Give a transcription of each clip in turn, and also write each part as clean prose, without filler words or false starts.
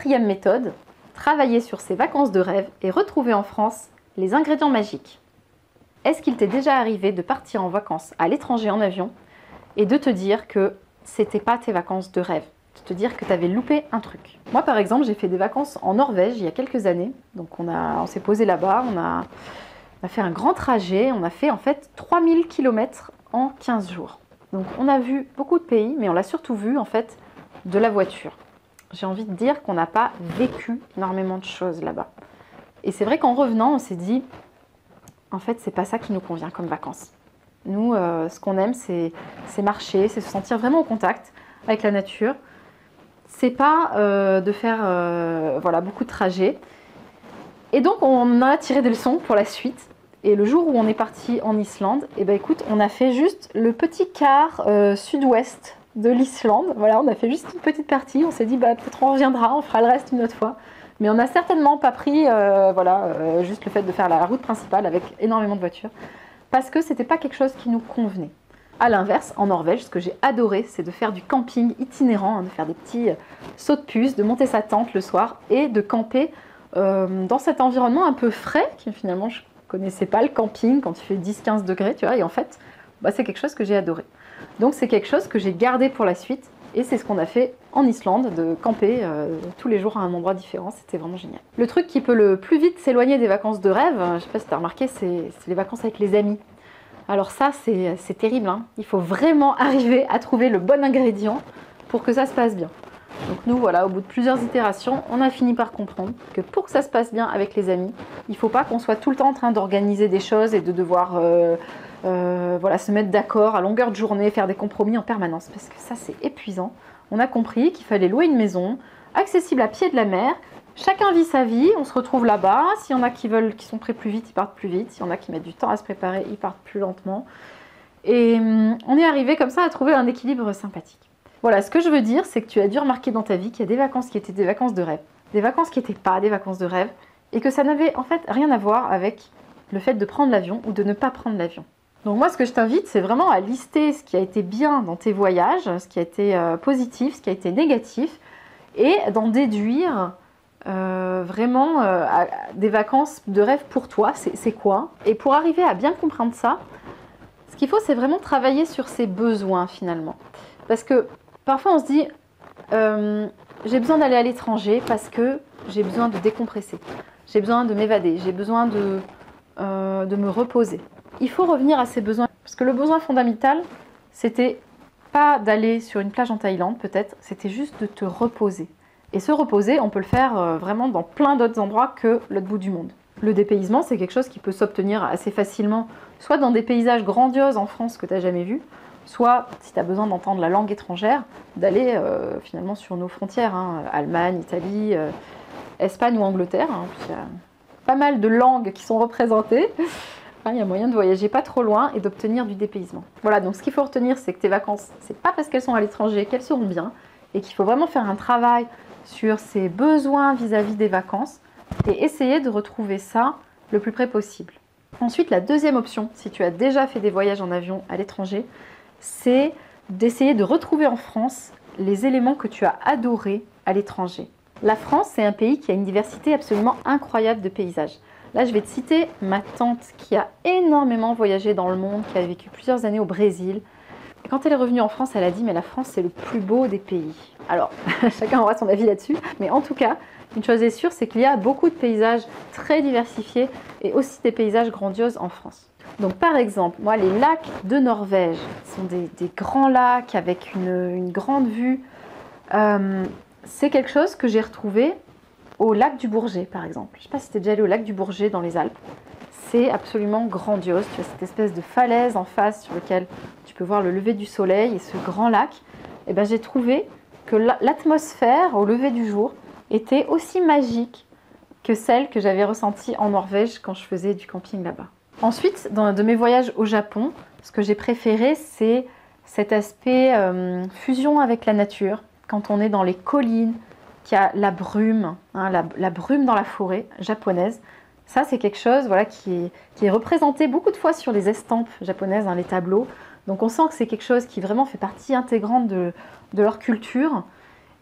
4e méthode, travailler sur ses vacances de rêve et retrouver en France les ingrédients magiques. Est-ce qu'il t'est déjà arrivé de partir en vacances à l'étranger en avion et de te dire que c'était pas tes vacances de rêve, de te dire que tu avais loupé un truc? Moi par exemple, j'ai fait des vacances en Norvège il y a quelques années. Donc on s'est posé là-bas, on a fait un grand trajet, on a fait en fait 3000 km en 15 jours. Donc on a vu beaucoup de pays, mais on l'a surtout vu en fait de la voiture. J'ai envie de dire qu'on n'a pas vécu énormément de choses là-bas. Et c'est vrai qu'en revenant, on s'est dit, en fait, c'est pas ça qui nous convient comme vacances. Nous, ce qu'on aime, c'est marcher, c'est se sentir vraiment au contact avec la nature. C'est pas de faire voilà, beaucoup de trajets. Et donc, on a tiré des leçons pour la suite. Et le jour où on est parti en Islande, eh ben, écoute, on a fait juste le petit quart sud-ouest de l'Islande. Voilà, on a fait juste une petite partie. On s'est dit, bah, peut-être on reviendra, on fera le reste une autre fois. Mais on n'a certainement pas pris juste le fait de faire la route principale avec énormément de voitures. Parce que c'était pas quelque chose qui nous convenait. A l'inverse, en Norvège, ce que j'ai adoré, c'est de faire du camping itinérant, hein, de faire des petits sauts de puce, de monter sa tente le soir et de camper dans cet environnement un peu frais, qui finalement je connaissais pas le camping quand il fait 10-15 degrés, tu vois, et en fait, bah, c'est quelque chose que j'ai adoré. Donc c'est quelque chose que j'ai gardé pour la suite, et c'est ce qu'on a fait en Islande, de camper tous les jours à un endroit différent, c'était vraiment génial. Le truc qui peut le plus vite s'éloigner des vacances de rêve, je sais pas si tu as remarqué, c'est les vacances avec les amis. Alors ça, c'est terrible, hein. Il faut vraiment arriver à trouver le bon ingrédient pour que ça se passe bien. Donc nous, voilà, au bout de plusieurs itérations, on a fini par comprendre que pour que ça se passe bien avec les amis, il ne faut pas qu'on soit tout le temps en train d'organiser des choses et de devoir voilà, se mettre d'accord à longueur de journée, faire des compromis en permanence, parce que ça, c'est épuisant. On a compris qu'il fallait louer une maison, accessible à pied de la mer, chacun vit sa vie, on se retrouve là-bas. S'il y en a qui sont prêts plus vite, ils partent plus vite. S'il y en a qui mettent du temps à se préparer, ils partent plus lentement. Et on est arrivé comme ça à trouver un équilibre sympathique. Voilà, ce que je veux dire, c'est que tu as dû remarquer dans ta vie qu'il y a des vacances qui étaient des vacances de rêve, des vacances qui n'étaient pas des vacances de rêve, et que ça n'avait en fait rien à voir avec le fait de prendre l'avion ou de ne pas prendre l'avion. Donc moi, ce que je t'invite, c'est vraiment à lister ce qui a été bien dans tes voyages, ce qui a été positif, ce qui a été négatif, et d'en déduire vraiment des vacances de rêve pour toi, c'est quoi? Et pour arriver à bien comprendre ça, ce qu'il faut, c'est vraiment travailler sur ses besoins finalement. Parce que parfois on se dit, j'ai besoin d'aller à l'étranger parce que j'ai besoin de décompresser, j'ai besoin de m'évader, j'ai besoin de me reposer. Il faut revenir à ses besoins, parce que le besoin fondamental, c'était pas d'aller sur une plage en Thaïlande peut-être, c'était juste de te reposer. Et se reposer, on peut le faire vraiment dans plein d'autres endroits que l'autre bout du monde. Le dépaysement, c'est quelque chose qui peut s'obtenir assez facilement, soit dans des paysages grandioses en France que tu n'as jamais vus, soit, si tu as besoin d'entendre la langue étrangère, d'aller finalement sur nos frontières, hein, Allemagne, Italie, Espagne ou Angleterre. Hein, puis, pas mal de langues qui sont représentées. Il y a moyen de voyager pas trop loin et d'obtenir du dépaysement. Voilà, donc ce qu'il faut retenir, c'est que tes vacances, c'est pas parce qu'elles sont à l'étranger qu'elles seront bien, et qu'il faut vraiment faire un travail sur ses besoins vis-à-vis des vacances et essayer de retrouver ça le plus près possible. Ensuite, la deuxième option, si tu as déjà fait des voyages en avion à l'étranger, c'est d'essayer de retrouver en France les éléments que tu as adorés à l'étranger. La France, c'est un pays qui a une diversité absolument incroyable de paysages. Là, je vais te citer ma tante qui a énormément voyagé dans le monde, qui a vécu plusieurs années au Brésil. Et quand elle est revenue en France, elle a dit « mais la France, c'est le plus beau des pays ». Alors, chacun aura son avis là-dessus, mais en tout cas, une chose est sûre, c'est qu'il y a beaucoup de paysages très diversifiés et aussi des paysages grandioses en France. Donc par exemple, moi, les lacs de Norvège sont des grands lacs avec une grande vue. C'est quelque chose que j'ai retrouvé au lac du Bourget, par exemple. Je ne sais pas si tu es déjà allé au lac du Bourget dans les Alpes. C'est absolument grandiose. Tu as cette espèce de falaise en face sur laquelle tu peux voir le lever du soleil et ce grand lac. Et ben, j'ai trouvé que l'atmosphère au lever du jour était aussi magique que celle que j'avais ressentie en Norvège quand je faisais du camping là-bas. Ensuite, de mes voyages au Japon, ce que j'ai préféré, c'est cet aspect fusion avec la nature. Quand on est dans les collines, qu'il y a la brume, hein, la brume dans la forêt japonaise. Ça, c'est quelque chose voilà, qui est représenté beaucoup de fois sur les estampes japonaises, hein, les tableaux. Donc on sent que c'est quelque chose qui vraiment fait partie intégrante de leur culture.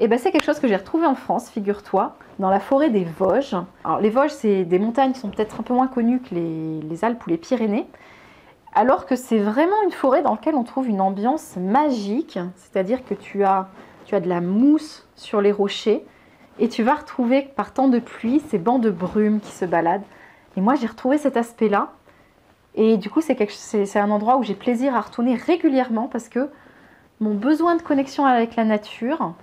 Et ben c'est quelque chose que j'ai retrouvé en France, figure-toi, dans la forêt des Vosges. Alors les Vosges, c'est des montagnes qui sont peut-être un peu moins connues que les Alpes ou les Pyrénées, alors que c'est vraiment une forêt dans laquelle on trouve une ambiance magique, c'est-à-dire que tu as de la mousse sur les rochers, et tu vas retrouver, par temps de pluie, ces bancs de brume qui se baladent. Et moi, j'ai retrouvé cet aspect-là, et du coup, c'est un endroit où j'ai plaisir à retourner régulièrement, parce que mon besoin de connexion avec la nature,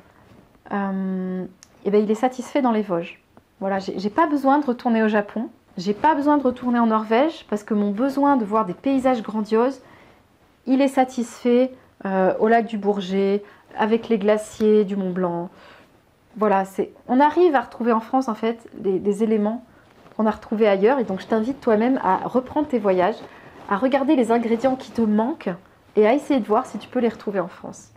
eh ben, il est satisfait dans les Vosges. Voilà, j'ai pas besoin de retourner au Japon, j'ai pas besoin de retourner en Norvège parce que mon besoin de voir des paysages grandioses, il est satisfait au lac du Bourget, avec les glaciers du Mont Blanc. Voilà, on arrive à retrouver en France en fait des éléments qu'on a retrouvés ailleurs, et donc je t'invite toi-même à reprendre tes voyages, à regarder les ingrédients qui te manquent et à essayer de voir si tu peux les retrouver en France.